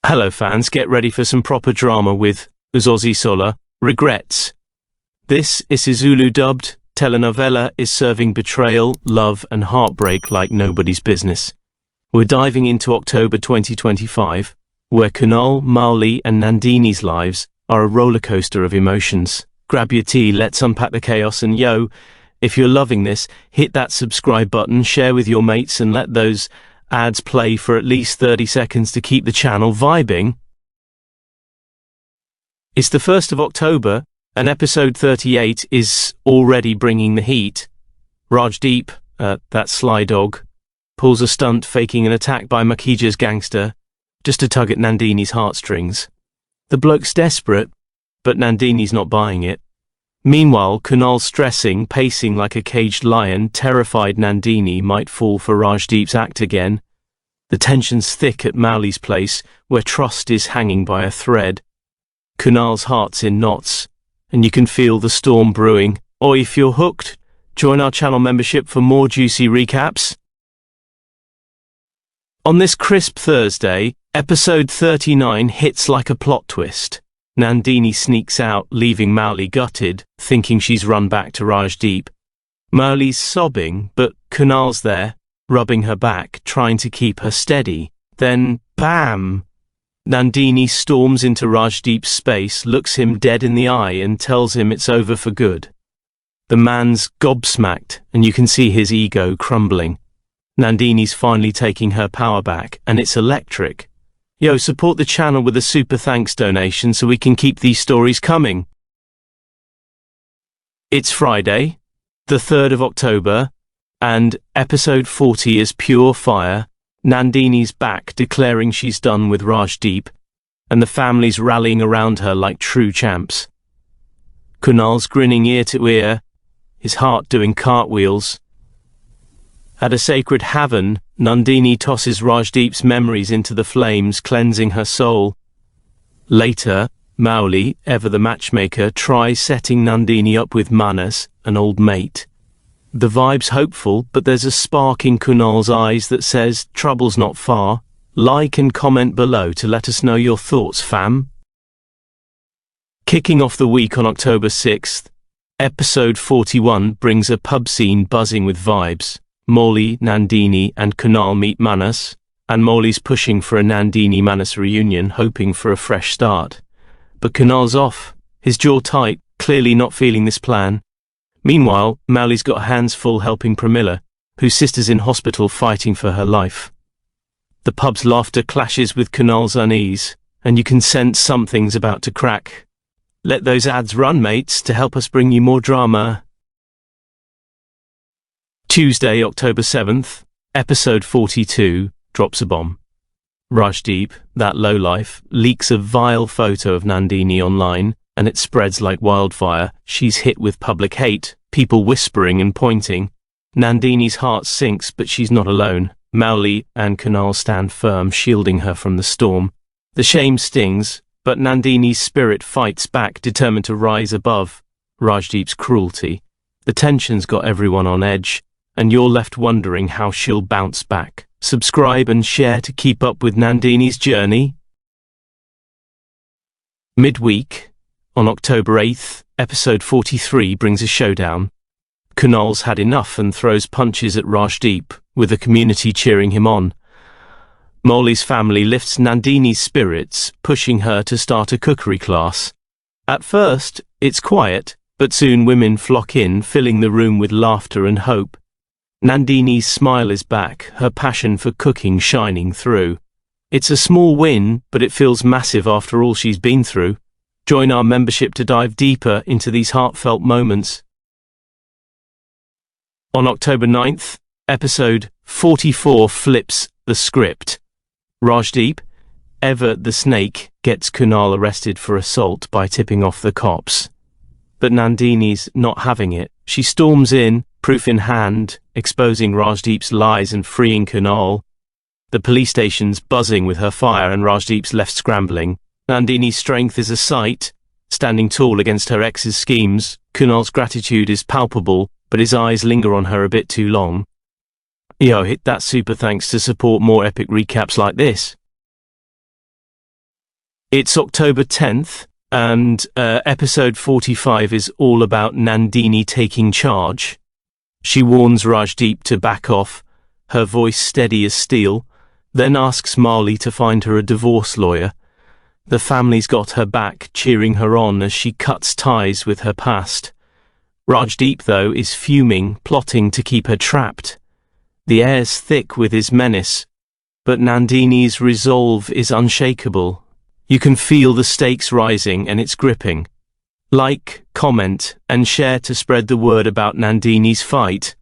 Hello fans, get ready for some proper drama with Uzozisola, Regrets. This isiZulu dubbed telenovela is serving betrayal, love and heartbreak like nobody's business. We're diving into October 2025, where Kunal, Mauli and Nandini's lives are a rollercoaster of emotions. Grab your tea, let's unpack the chaos, and if you're loving this, hit that subscribe button, share with your mates and let those ads play for at least 30 seconds to keep the channel vibing. It's the 1st of October, and episode 38 is already bringing the heat. Rajdeep, that sly dog, pulls a stunt faking an attack by Makija's gangster, just to tug at Nandini's heartstrings. The bloke's desperate, but Nandini's not buying it. Meanwhile, Kunal's stressing, pacing like a caged lion, terrified Nandini might fall for Rajdeep's act again. The tension's thick at Mauli's place, where trust is hanging by a thread. Kunal's heart's in knots, and you can feel the storm brewing. Or if you're hooked, join our channel membership for more juicy recaps. On this crisp Thursday, episode 39 hits like a plot twist. Nandini sneaks out, leaving Mauli gutted, thinking she's run back to Rajdeep. Mauli's sobbing, but Kunal's there, rubbing her back, trying to keep her steady. Then, bam! Nandini storms into Rajdeep's space, looks him dead in the eye and tells him it's over for good. The man's gobsmacked, and you can see his ego crumbling. Nandini's finally taking her power back, and it's electric. Support the channel with a super thanks donation so we can keep these stories coming. It's Friday, the 3rd of October, and episode 40 is pure fire. Nandini's back, declaring she's done with Rajdeep, and the family's rallying around her like true champs. Kunal's grinning ear to ear, his heart doing cartwheels. At a sacred haven, Nandini tosses Rajdeep's memories into the flames, cleansing her soul. Later, Mauli, ever the matchmaker, tries setting Nandini up with Manas, an old mate. The vibe's hopeful, but there's a spark in Kunal's eyes that says trouble's not far. Like and comment below to let us know your thoughts, fam. Kicking off the week on October 6th, episode 41 brings a pub scene buzzing with vibes. Mauli, Nandini and Kunal meet Manas, and Mauli's pushing for a Nandini-Manas reunion, hoping for a fresh start. But Kunal's off, his jaw tight, clearly not feeling this plan. Meanwhile, Mauli's got hands full helping Pramila, whose sister's in hospital fighting for her life. The pub's laughter clashes with Kunal's unease, and you can sense something's about to crack. Let those ads run, mates, to help us bring you more drama. Tuesday, October 7th, episode 42, drops a bomb. Rajdeep, that lowlife, leaks a vile photo of Nandini online, and it spreads like wildfire. She's hit with public hate, people whispering and pointing. Nandini's heart sinks, but she's not alone. Mauli and Kunal stand firm, shielding her from the storm. The shame stings, but Nandini's spirit fights back, determined to rise above Rajdeep's cruelty. The tension's got everyone on edge, and you're left wondering how she'll bounce back. Subscribe and share to keep up with Nandini's journey. Midweek, on October 8th, episode 43 brings a showdown. Kunal's had enough and throws punches at Rajdeep, with the community cheering him on. Mauli's family lifts Nandini's spirits, pushing her to start a cookery class. At first, it's quiet, but soon women flock in, filling the room with laughter and hope. Nandini's smile is back, her passion for cooking shining through. It's a small win, but it feels massive after all she's been through. Join our membership to dive deeper into these heartfelt moments. On October 9th, episode 44 flips the script. Rajdeep, ever the snake, gets Kunal arrested for assault by tipping off the cops. But Nandini's not having it. She storms in, proof in hand, exposing Rajdeep's lies and freeing Kunal. The police station's buzzing with her fire and Rajdeep's left scrambling. Nandini's strength is a sight, standing tall against her ex's schemes. Kunal's gratitude is palpable, but his eyes linger on her a bit too long. Hit that super thanks to support more epic recaps like this. It's October 10th, and episode 45 is all about Nandini taking charge. She warns Rajdeep to back off, her voice steady as steel, then asks Marley to find her a divorce lawyer. The family's got her back, cheering her on as she cuts ties with her past. Rajdeep, though, is fuming, plotting to keep her trapped. The air's thick with his menace, but Nandini's resolve is unshakable. You can feel the stakes rising and it's gripping. Like, comment, and share to spread the word about Nandini's fight.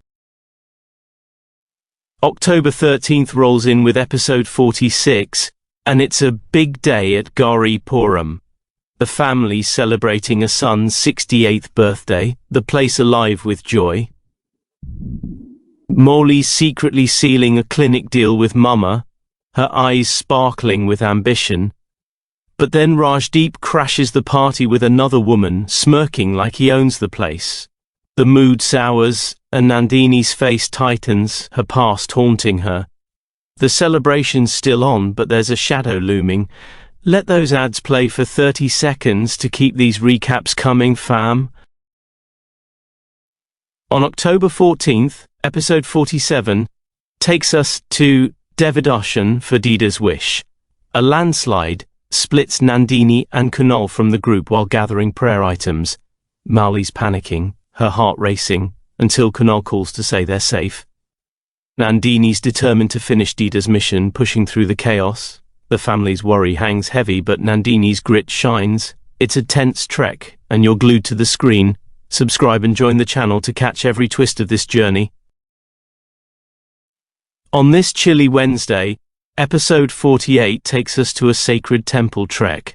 October 13th rolls in with episode 46, and it's a big day at Gauri Puram. The family celebrating a son's 68th birthday, the place alive with joy. Molly's secretly sealing a clinic deal with Mama, her eyes sparkling with ambition. But then Rajdeep crashes the party with another woman, smirking like he owns the place. The mood sours, and Nandini's face tightens, her past haunting her. The celebration's still on, but there's a shadow looming. Let those ads play for 30 seconds to keep these recaps coming, fam. On October 14th, episode 47 takes us to Devidashan for Dida's wish. A landslide splits Nandini and Kunal from the group while gathering prayer items. Mauli's panicking, her heart racing, until Kunal calls to say they're safe. Nandini's determined to finish Dida's mission, pushing through the chaos. The family's worry hangs heavy, but Nandini's grit shines. It's a tense trek, and you're glued to the screen. Subscribe and join the channel to catch every twist of this journey. On this chilly Wednesday, episode 48 takes us to a sacred temple trek.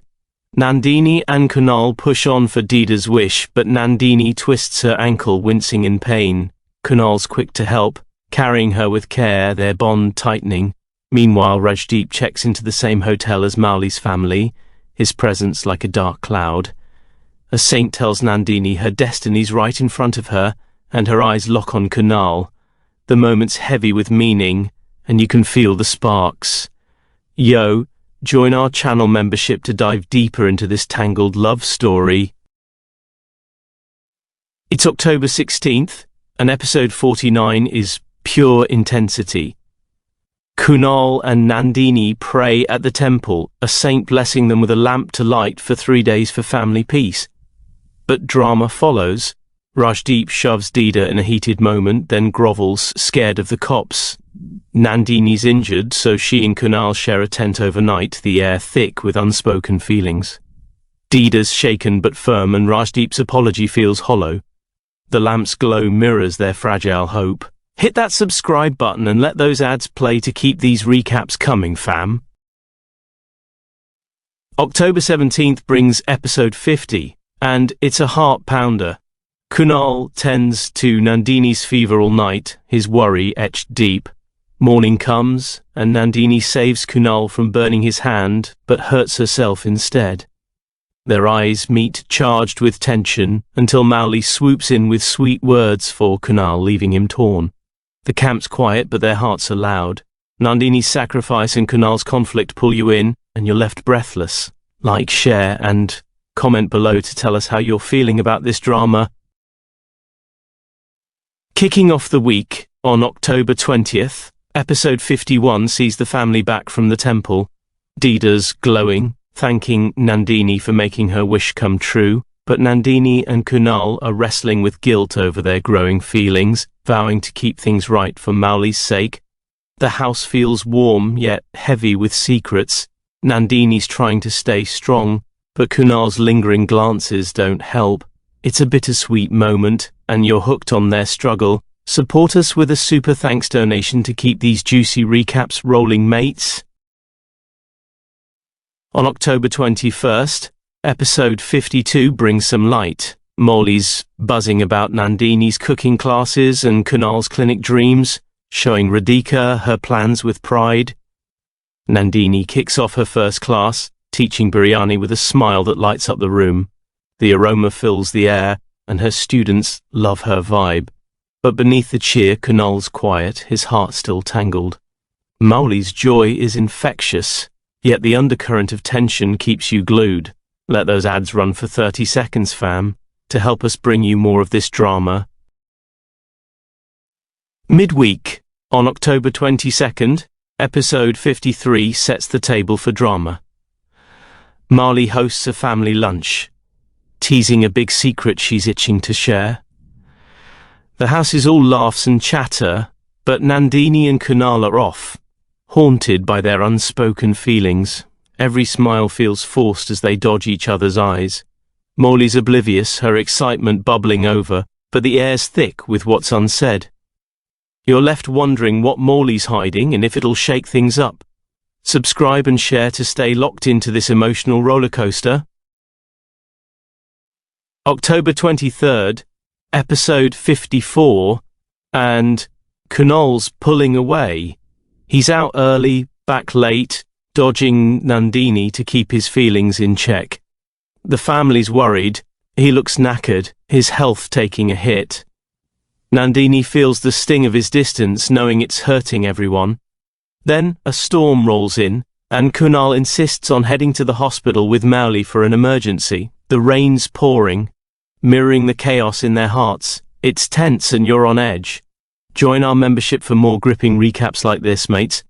Nandini and Kunal push on for Dida's wish, but Nandini twists her ankle, wincing in pain. Kunal's quick to help, carrying her with care, their bond tightening. Meanwhile, Rajdeep checks into the same hotel as Mauli's family, his presence like a dark cloud. A saint tells Nandini her destiny's right in front of her, and her eyes lock on Kunal. The moment's heavy with meaning, and you can feel the sparks. Yo, join our channel membership to dive deeper into this tangled love story. It's October 16th, and episode 49 is pure intensity. Kunal and Nandini pray at the temple, a saint blessing them with a lamp to light for 3 days for family peace. But drama follows. Rajdeep shoves Dida in a heated moment, then grovels, scared of the cops. Nandini's injured, so she and Kunal share a tent overnight, the air thick with unspoken feelings. Dida's shaken but firm, and Rajdeep's apology feels hollow. The lamp's glow mirrors their fragile hope. Hit that subscribe button and let those ads play to keep these recaps coming, fam. October 17th brings episode 50, and it's a heart-pounder. Kunal tends to Nandini's fever all night, his worry etched deep. Morning comes, and Nandini saves Kunal from burning his hand, but hurts herself instead. Their eyes meet, charged with tension, until Mauli swoops in with sweet words for Kunal, leaving him torn. The camp's quiet, but their hearts are loud. Nandini's sacrifice and Kunal's conflict pull you in, and you're left breathless. Like, share, and comment below to tell us how you're feeling about this drama. Kicking off the week, on October 20th, episode 51 sees the family back from the temple. Dida's glowing, thanking Nandini for making her wish come true, but Nandini and Kunal are wrestling with guilt over their growing feelings, vowing to keep things right for Mauli's sake. The house feels warm, yet heavy with secrets. Nandini's trying to stay strong, but Kunal's lingering glances don't help. It's a bittersweet moment, and you're hooked on their struggle. Support us with a super thanks donation to keep these juicy recaps rolling, mates. On October 21st, episode 52 brings some light. Molly's buzzing about Nandini's cooking classes and Kunal's clinic dreams, showing Radhika her plans with pride. Nandini kicks off her first class, teaching biryani with a smile that lights up the room. The aroma fills the air, and her students love her vibe. But beneath the cheer, Kunal's quiet, his heart still tangled. Mauli's joy is infectious. Yet the undercurrent of tension keeps you glued. Let those ads run for 30 seconds, fam, to help us bring you more of this drama. Midweek, on October 22nd, episode 53 sets the table for drama. Marley hosts a family lunch, teasing a big secret she's itching to share. The house is all laughs and chatter, but Nandini and Kunal are off, haunted by their unspoken feelings. Every smile feels forced as they dodge each other's eyes. Morley's oblivious, her excitement bubbling over, but the air's thick with what's unsaid. You're left wondering what Morley's hiding and if it'll shake things up. Subscribe and share to stay locked into this emotional rollercoaster. October 23rd, episode 54, and Kunal's pulling away. He's out early, back late, dodging Nandini to keep his feelings in check. The family's worried. He looks knackered, his health taking a hit. Nandini feels the sting of his distance, knowing it's hurting everyone. Then a storm rolls in, and Kunal insists on heading to the hospital with Mowgli for an emergency. The rain's pouring, mirroring the chaos in their hearts. It's tense and you're on edge. Join our membership for more gripping recaps like this, mates.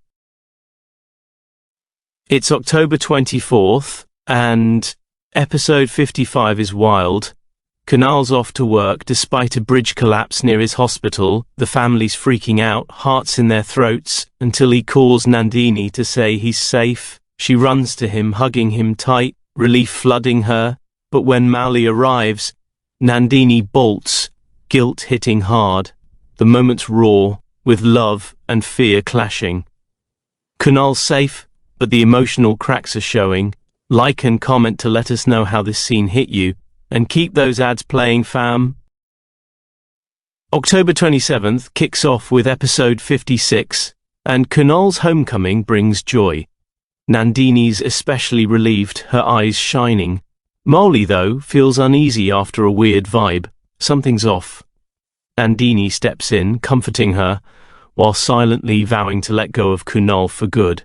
It's October 24th, and episode 55 is wild. Kunal's off to work despite a bridge collapse near his hospital. The family's freaking out, hearts in their throats, until he calls Nandini to say he's safe. She runs to him, hugging him tight, relief flooding her. But when Mowgli arrives, Nandini bolts, guilt hitting hard. The moment's raw, with love and fear clashing. Kunal's safe, but the emotional cracks are showing. Like and comment to let us know how this scene hit you. And keep those ads playing, fam. October 27th kicks off with episode 56, and Kunal's homecoming brings joy. Nandini's especially relieved, her eyes shining. Mowgli, though, feels uneasy after a weird vibe. Something's off. Nandini steps in, comforting her, while silently vowing to let go of Kunal for good.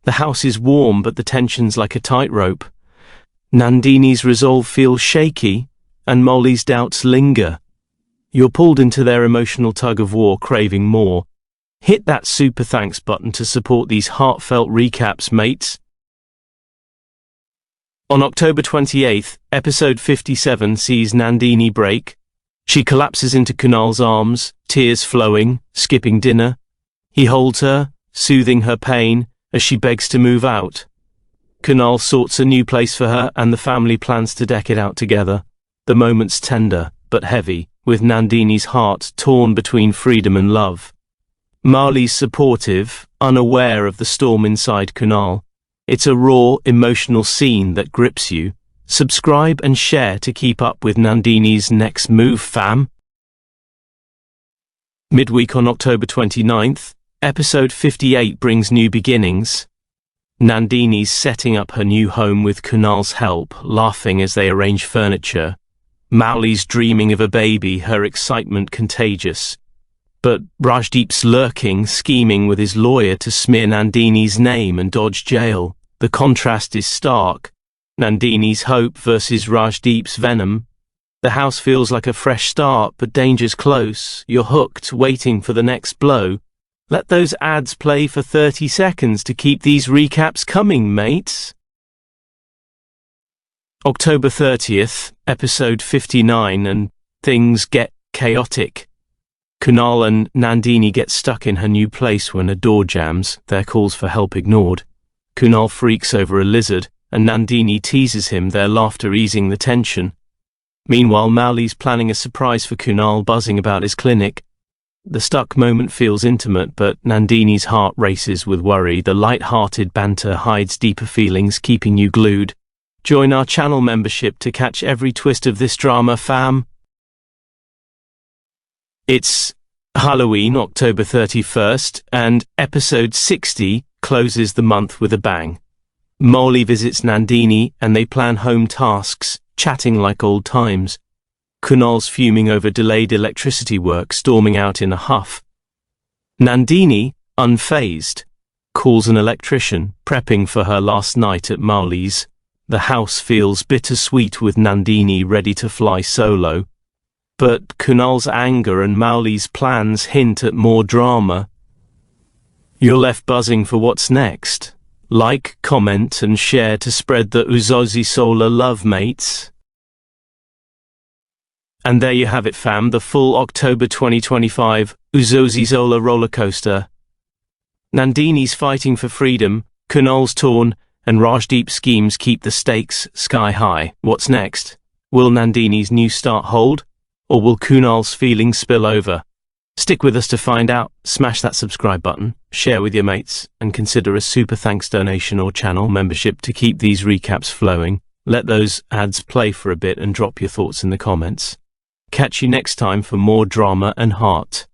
The house is warm, but the tension's like a tightrope. Nandini's resolve feels shaky, and Mowgli's doubts linger. You're pulled into their emotional tug-of-war, craving more. Hit that super thanks button to support these heartfelt recaps, mates. On October 28th, episode 57 sees Nandini break. She collapses into Kunal's arms, tears flowing, skipping dinner. He holds her, soothing her pain, as she begs to move out. Kunal sorts a new place for her, and the family plans to deck it out together. The moment's tender, but heavy, with Nandini's heart torn between freedom and love. Mowgli's supportive, unaware of the storm inside Kunal. It's a raw, emotional scene that grips you. Subscribe and share to keep up with Nandini's next move, fam. Midweek on October 29th, episode 58 brings new beginnings. Nandini's setting up her new home with Kunal's help, laughing as they arrange furniture. Mowgli's dreaming of a baby, her excitement contagious. But Rajdeep's lurking, scheming with his lawyer to smear Nandini's name and dodge jail. The contrast is stark. Nandini's hope versus Rajdeep's venom. The house feels like a fresh start, but danger's close. You're hooked, waiting for the next blow. Let those ads play for 30 seconds to keep these recaps coming, mates. October 30th, episode 59, and things get chaotic. Kunal and Nandini get stuck in her new place when a door jams, their calls for help ignored. Kunal freaks over a lizard, and Nandini teases him, their laughter easing the tension. Meanwhile, Mowgli's planning a surprise for Kunal, buzzing about his clinic. The stuck moment feels intimate, but Nandini's heart races with worry. The light-hearted banter hides deeper feelings, keeping you glued. Join our channel membership to catch every twist of this drama, fam. It's Halloween, October 31st, and episode 60 closes the month with a bang. Mowgli visits Nandini, and they plan home tasks, chatting like old times. Kunal's fuming over delayed electricity work, storming out in a huff. Nandini, unfazed, calls an electrician, prepping for her last night at Mauli's. The house feels bittersweet with Nandini ready to fly solo. But Kunal's anger and Mauli's plans hint at more drama. You're left buzzing for what's next. Like, comment and share to spread the Uzozisola love, mates. And there you have it, fam, the full October 2025 Uzozisola roller coaster. Nandini's fighting for freedom, Kunal's torn, and Rajdeep's schemes keep the stakes sky high. What's next? Will Nandini's new start hold? Or will Kunal's feelings spill over? Stick with us to find out. Smash that subscribe button, share with your mates, and consider a super thanks donation or channel membership to keep these recaps flowing. Let those ads play for a bit and drop your thoughts in the comments. Catch you next time for more drama and heart.